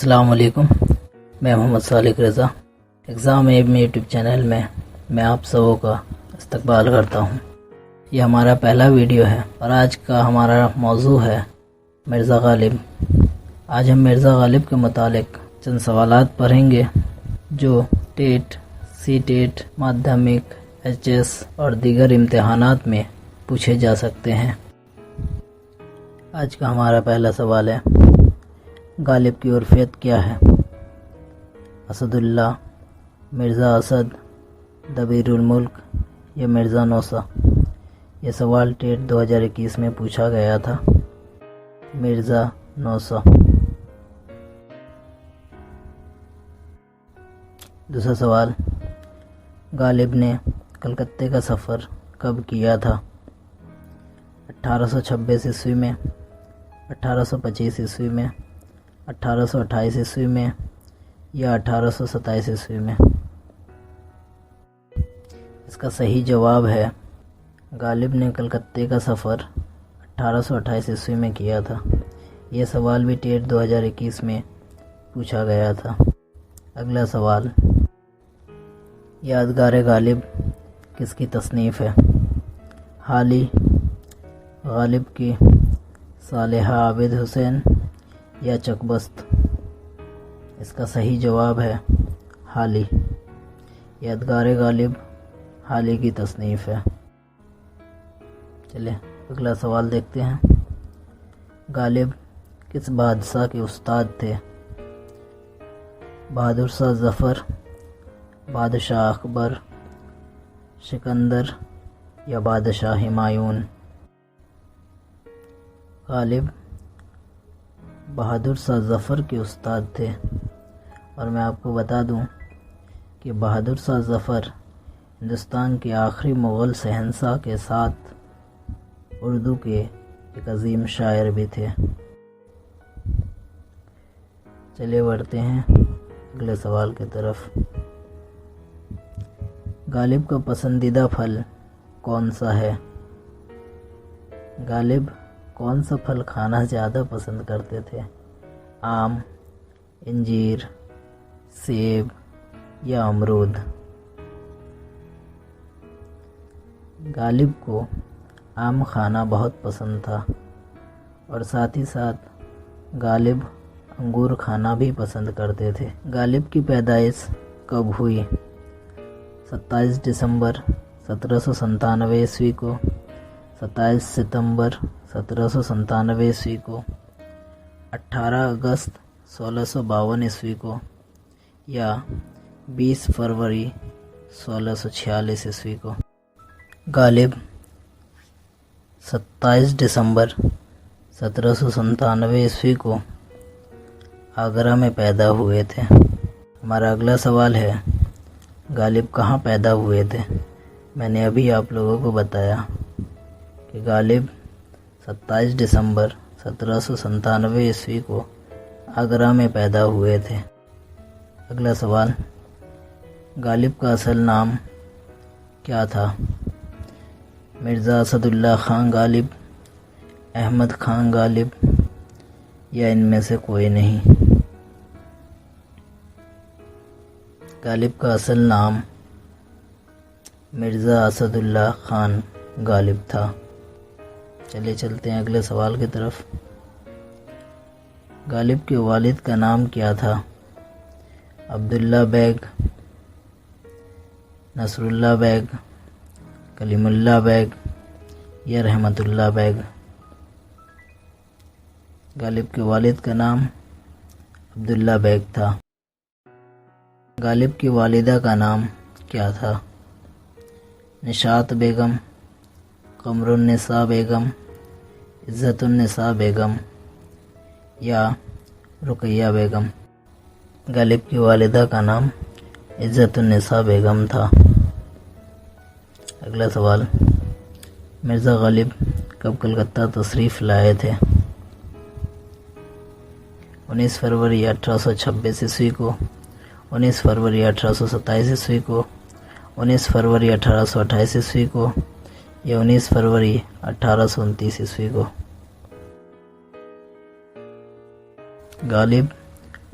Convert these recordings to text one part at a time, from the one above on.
السلام علیکم، میں محمد صالح رضا ایگزام ایب میں یوٹیوب چینل میں آپ سبوں کا استقبال کرتا ہوں۔ یہ ہمارا پہلا ویڈیو ہے اور آج کا ہمارا موضوع ہے مرزا غالب۔ آج ہم مرزا غالب کے متعلق چند سوالات پڑھیں گے جو TET, C TET, مادھمک، H S اور دیگر امتحانات میں پوچھے جا سکتے ہیں۔ آج کا ہمارا پہلا سوال ہے، غالب کی عرفیت کیا ہے؟ اسد اللہ، مرزا اسد، دبیر الملک یا مرزا نوسہ؟ یہ سوال ٹیٹ 2021 میں پوچھا گیا تھا۔ مرزا نوسہ۔ دوسرا سوال، غالب نے کلکتہ کا سفر کب کیا تھا؟ 1826 عیسوی میں، 1825 عیسوی میں، 1828 عیسوی میں یا 1827 عیسوی میں؟ اس کا صحیح جواب ہے غالب نے کلکتہ کا سفر 1828 عیسوی میں کیا تھا۔ یہ سوال بھی ٹیٹ 2021 میں پوچھا گیا تھا۔ اگلا سوال، یادگار غالب کس کی تصنیف ہے؟ حالی، غالب کی، صالحہ عابد حسین یا چکبست؟ اس کا صحیح جواب ہے حالی۔ یادگار غالب حالی کی تصنیف ہے۔ چلیں اگلا سوال دیکھتے ہیں۔ غالب کس بادشاہ کے استاد تھے؟ بہادر شاہ ظفر، بادشاہ اکبر، سکندر یا بادشاہ ہمایون؟ غالب بہادر شاہ ظفر کے استاد تھے، اور میں آپ کو بتا دوں کہ بہادر شاہ ظفر ہندوستان کے آخری مغل شہنشاہ کے ساتھ اردو کے ایک عظیم شاعر بھی تھے۔ چلیے بڑھتے ہیں اگلے سوال کی طرف۔ غالب کا پسندیدہ پھل کون سا ہے؟ غالب کون سا پھل کھانا زیادہ پسند کرتے تھے؟ آم، انجیر، سیب یا امرود؟ غالب کو آم کھانا بہت پسند تھا، اور ساتھ ہی ساتھ غالب انگور کھانا بھی پسند کرتے تھے۔ غالب کی پیدائش کب ہوئی؟ 27 دسمبر 1797 عیسوی کو، 27 ستمبر 1797 عیسوی کو، 18 اگست 1652 عیسوی کو یا 20 فروری 1646 عیسوی کو؟ غالب 27 دسمبر 1797 عیسوی کو آگرہ میں پیدا ہوئے تھے۔ ہمارا اگلا سوال ہے، غالب کہاں پیدا ہوئے تھے؟ میں نے ابھی آپ لوگوں کو بتایا کہ غالب 27 دسمبر 1797 عیسوی کو آگرہ میں پیدا ہوئے تھے۔ اگلا سوال، غالب کا اصل نام کیا تھا؟ مرزا اسد اللہ خان غالب، احمد خان غالب یا ان میں سے کوئی نہیں؟ غالب کا اصل نام مرزا اسد اللہ خان غالب تھا۔ چلیے چلتے ہیں اگلے سوال کی طرف۔ غالب کے والد کا نام کیا تھا؟ عبداللہ بیگ، نصر اللہ بیگ، کلیم اللہ بیگ یا رحمت اللہ بیگ؟ غالب کے والد کا نام عبداللہ بیگ تھا۔ غالب کی والدہ کا نام کیا تھا؟ نشاط بیگم، قمر النساء بیگم، عزت النساء بیگم یا رقیہ بیگم؟ غالب کی والدہ کا نام عزت النساء بیگم تھا۔ اگلا سوال، مرزا غالب کب کلکتہ تشریف لائے تھے؟ 19 فروری 1826 عیسوی کو، 19 فروری 1827 عیسوی کو، 19 فروری 1828 عیسوی کو یا 19 فروری 1829 عیسوی کو؟ غالب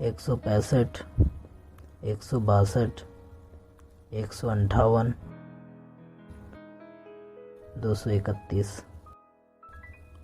165, 162, 158, 231।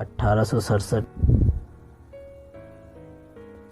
1867।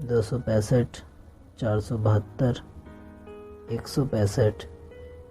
265, 472, 165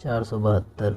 472।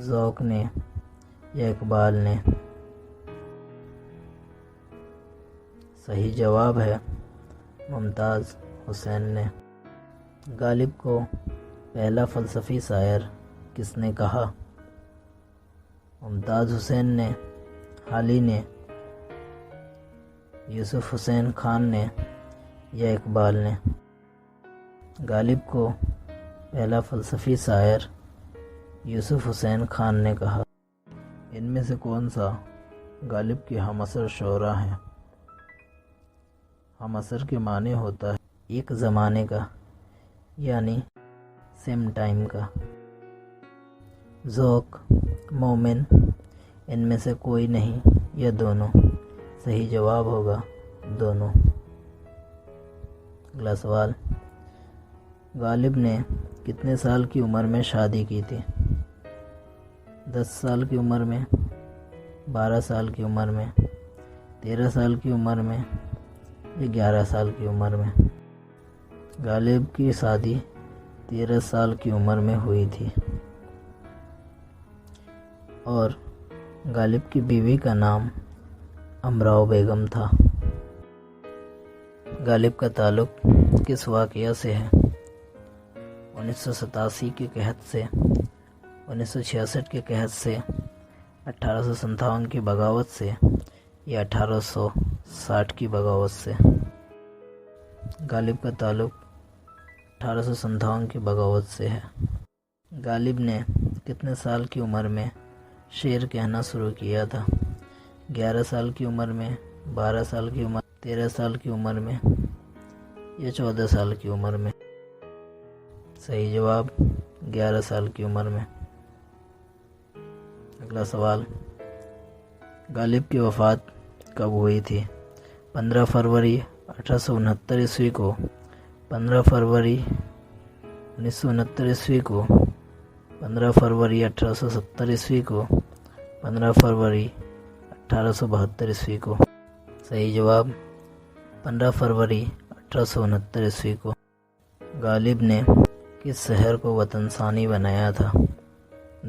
ذوق نے یا اقبال نے؟ صحیح جواب ہے ممتاز حسین نے۔ غالب کو پہلا فلسفی شاعر کس نے کہا؟ ممتاز حسین نے، حالی نے، یوسف حسین خان نے یا اقبال نے؟ غالب کو پہلا فلسفی شاعر یوسف حسین خان نے کہا۔ ان میں سے کون سا غالب کے ہم عصر شعراء ہیں؟ ہم عصر کے معنی ہوتا ہے ایک زمانے کا، یعنی سیم ٹائم کا۔ ذوق، مومن، ان میں سے کوئی نہیں یا دونوں؟ صحیح جواب ہوگا دونوں۔ اگلا سوال، غالب نے کتنے سال کی عمر میں شادی کی تھی؟ 10 سال کی عمر میں، 12 سال کی عمر میں، 13 سال کی عمر میں یا 11 سال کی عمر میں؟ غالب کی شادی 13 سال کی عمر میں ہوئی تھی، اور غالب کی بیوی کا نام امراؤ بیگم تھا۔ غالب کا تعلق کس واقعہ سے ہے؟ 1987 کے قحط سے، 1966 کے قحط سے، 1857 کی بغاوت سے یا 1860 کی بغاوت سے؟ غالب کا تعلق 1857 کی بغاوت سے ہے۔ غالب نے کتنے سال کی عمر میں شعر کہنا شروع کیا تھا؟ 11 سال کی عمر میں، 12 سال کی عمر، 13 سال کی عمر میں یا 14 سال کی عمر میں؟ صحیح جواب 11 سال کی عمر میں۔ اگلا سوال، غالب کی وفات کب ہوئی تھی؟ 15 فروری 1869 عیسوی کو، 15 فروری 1969 عیسوی کو، 15 فروری 1870 عیسوی کو، 15 فروری 1872 عیسوی کو؟ صحیح جواب 15 فروری 1869 عیسوی کو۔ غالب نے کس شہر کو وطن ثانی بنایا تھا؟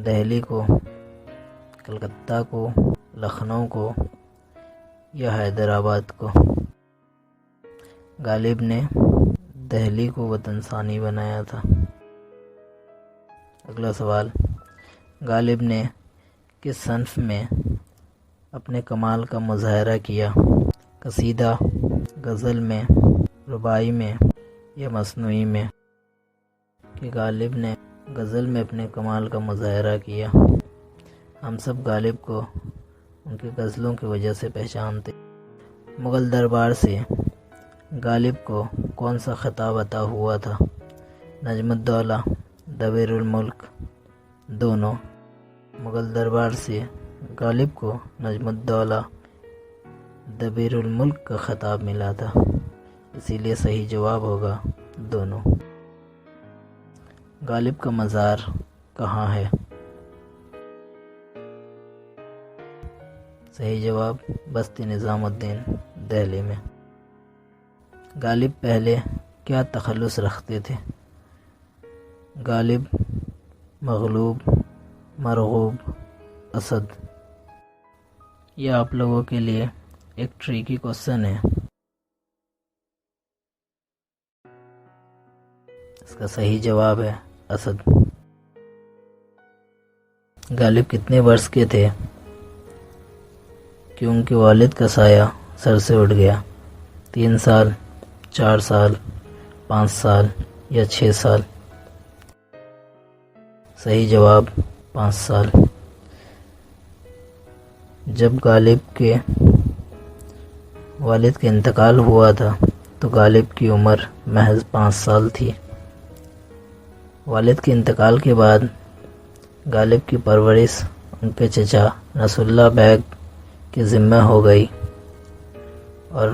دہلی کو، کلکتہ کو، لکھنؤ کو یا حیدرآباد کو؟ غالب نے دہلی کو وطن ثانی بنایا تھا۔ اگلا سوال، غالب نے کس صنف میں اپنے کمال کا مظاہرہ کیا؟ قصیدہ، غزل میں، رباعی میں یا مصنوعی میں؟ کہ غالب نے غزل میں اپنے کمال کا مظاہرہ کیا۔ ہم سب غالب کو ان کی غزلوں کی وجہ سے پہچانتے۔ مغل دربار سے غالب کو کون سا خطاب عطا ہوا تھا؟ نجم الدولہ، دبیر الملک، دونوں؟ مغل دربار سے غالب کو نجم الدولہ، دبیر الملک کا خطاب ملا تھا، اسی لیے صحیح جواب ہوگا دونوں۔ غالب کا مزار کہاں ہے؟ صحیح جواب بستی نظام الدین، دہلی میں۔ غالب پہلے کیا تخلص رکھتے تھے؟ غالب، مغلوب، مرغوب، اسد؟ یہ آپ لوگوں کے لیے ایک ٹریکی کوশ্چن ہے۔ اس کا صحیح جواب ہے اسد۔ غالب کتنے برس کے تھے کہ ان کے والد کا سایہ سر سے اٹھ گیا؟ 3 سال، 4 سال، 5 سال یا 6 سال؟ صحیح جواب 5 سال۔ جب غالب کے والد کا انتقال ہوا تھا تو غالب کی عمر محض 5 سال تھی۔ والد کے انتقال کے بعد غالب کی پرورش ان کے چچا نصر اللہ بیگ کے ذمہ ہو گئی، اور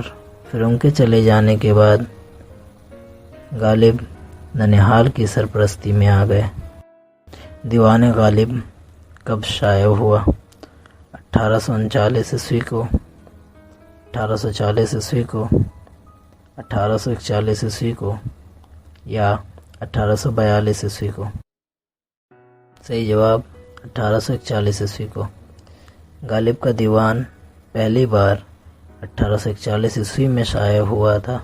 پھر ان کے چلے جانے کے بعد غالب ننہال کی سرپرستی میں آ گئے۔ دیوان غالب کب شائع ہوا؟ 1839 عیسوی کو، 1840 عیسوی کو، 1841 عیسوی کو یا 1842 عیسوی کو؟ صحیح جواب 1841 عیسوی کو۔ غالب کا دیوان پہلی بار 1841 عیسوی میں شائع ہوا تھا۔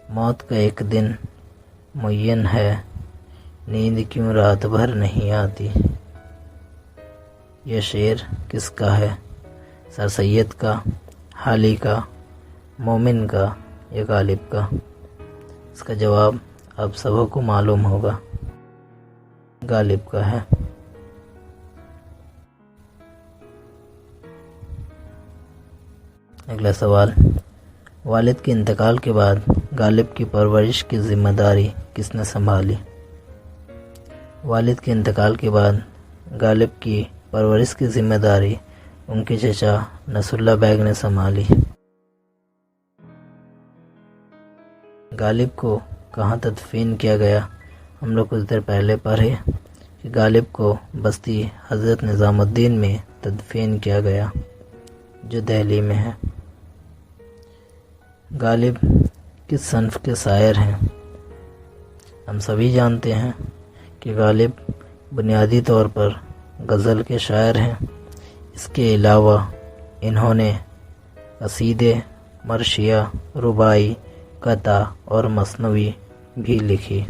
موت کا ایک دن معین ہے، نیند کیوں رات بھر نہیں آتی۔ یہ شعر کس کا ہے؟ سر سید کا، حالی کا، مومن کا یا غالب کا؟ اس کا جواب آپ سبوں کو معلوم ہوگا، غالب کا ہے۔ اگلا سوال، والد کے انتقال کے بعد غالب کی پرورش کی ذمہ داری کس نے سنبھالی؟ والد کے انتقال کے بعد غالب کی پرورش کی ذمہ داری ان کے چچا نصر اللہ بیگ نے سنبھالی۔ غالب کو کہاں تدفین کیا گیا؟ ہم لوگ کچھ دیر پہلے پڑھے کہ غالب کو بستی حضرت نظام الدین میں تدفین کیا گیا، جو دہلی میں ہے۔ غالب کس صنف کے شاعر ہیں؟ ہم سبھی جانتے ہیں کہ غالب بنیادی طور پر غزل کے شاعر ہیں۔ اس کے علاوہ انہوں نے قصیدے، مرثیہ، رباعی، قطع اور مثنوی بھی لکھی۔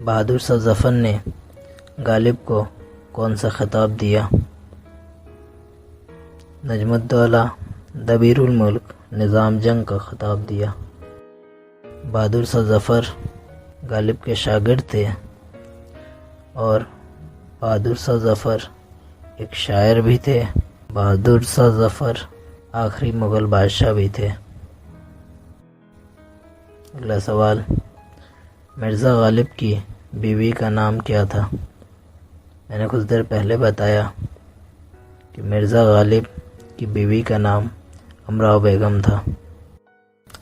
بہادر شاہ ظفر نے غالب کو کون سا خطاب دیا؟ نجم الدولہ، دبیر الملک، نظام جنگ کا خطاب دیا۔ بہادر شاہ ظفر غالب کے شاگرد تھے اور بہادر شاہ ظفر ایک شاعر بھی تھے۔ بہادر شاہ ظفر آخری مغل بادشاہ بھی تھے۔ اگلا سوال، مرزا غالب کی بیوی کا نام کیا تھا؟ میں نے کچھ دیر پہلے بتایا کہ مرزا غالب کی بیوی کا نام امراؤ بیگم تھا۔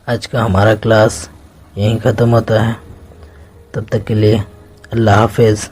آج کا ہمارا کلاس یہیں ختم ہوتا ہے، تب تک کے لیے اللہ حافظ۔